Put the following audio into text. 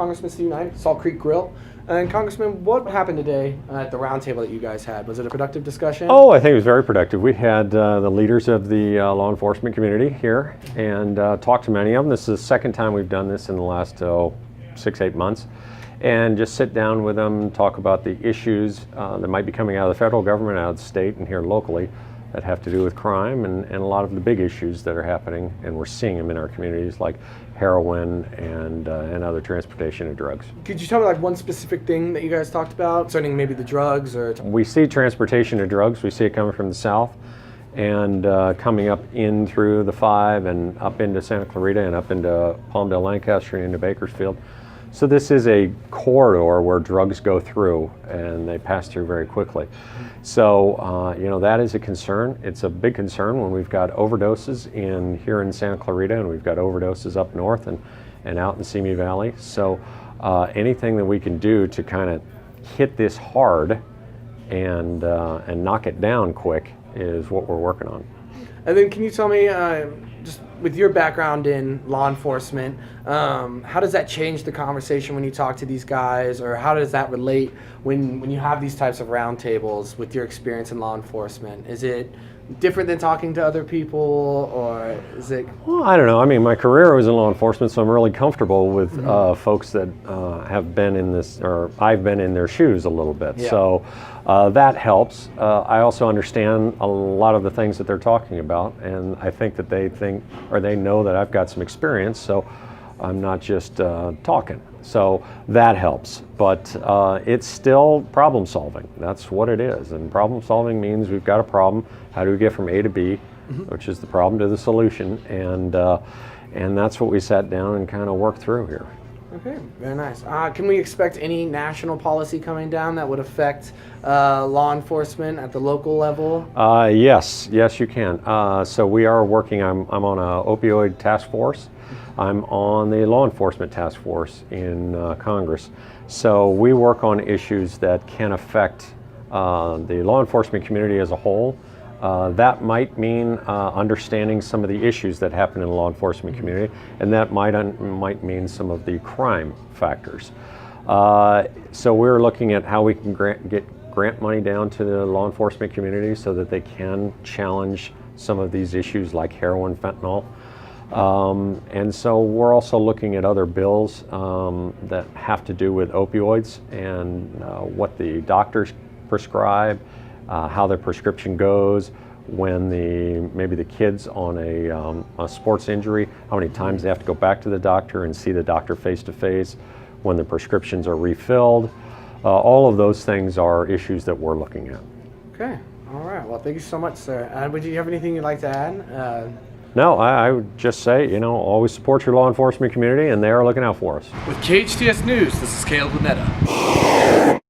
Congressman Steve Knight, Salt Creek Grille. And Congressman, what happened today at the roundtable that you guys had? Was it a productive discussion? Oh, I think it was very productive. We had the leaders of the law enforcement community here and talked to many of them. This is the second time we've done this in the last 6-8 months. And just sit down with them, talk about the issues that might be coming out of the federal government, out of the state, and here locally that have to do with crime and a lot of the big issues that are happening, and we're seeing them in our communities, like heroin and other transportation of drugs. Could you tell me like one specific thing that you guys talked about concerning maybe the drugs or? We see transportation of drugs. We see it coming from the south and coming up in through the 5 and up into Santa Clarita and up into Palmdale, Lancaster, and into Bakersfield. So this is a corridor where drugs go through and they pass through very quickly. So, that is a concern. It's a big concern when we've got overdoses here in Santa Clarita, and we've got overdoses up north and out in Simi Valley. So anything that we can do to kind of hit this hard and knock it down quick is what we're working on. And then can you tell me, just with your background in law enforcement, how does that change the conversation when you talk to these guys, or how does that relate when you have these types of roundtables with your experience in law enforcement? Is it different than talking to other people, or is it? Well, I don't know. I mean, my career was in law enforcement, so I'm really comfortable with folks that have been in this, or I've been in their shoes a little bit. Yeah. So that helps. I also understand a lot of the things that they're talking about, and I think that they know that I've got some experience, so I'm not just talking. So that helps, but it's still problem solving. That's what it is, and problem solving means we've got a problem. How do we get from A to B, which is the problem, to the solution, and that's what we sat down and kind of worked through here. Okay, very nice. Can we expect any national policy coming down that would affect law enforcement at the local level? Yes, you can. So we are working, I'm on a opioid task force. I'm on the law enforcement task force in Congress. So we work on issues that can affect the law enforcement community as a whole. That might mean understanding some of the issues that happen in the law enforcement community, and that might mean some of the crime factors. So we're looking at how we can get grant money down to the law enforcement community so that they can challenge some of these issues like heroin, fentanyl. And so we're also looking at other bills that have to do with opioids and what the doctors prescribe, how their prescription goes, when maybe the kids on a sports injury, how many times they have to go back to the doctor and see the doctor face to face, when the prescriptions are refilled. All of those things are issues that we're looking at. Okay, all right. Well, thank you so much, sir. Would you have anything you'd like to add? No, I would just say, always support your law enforcement community, and they are looking out for us. With KHTS News, this is Caleb Lunetta.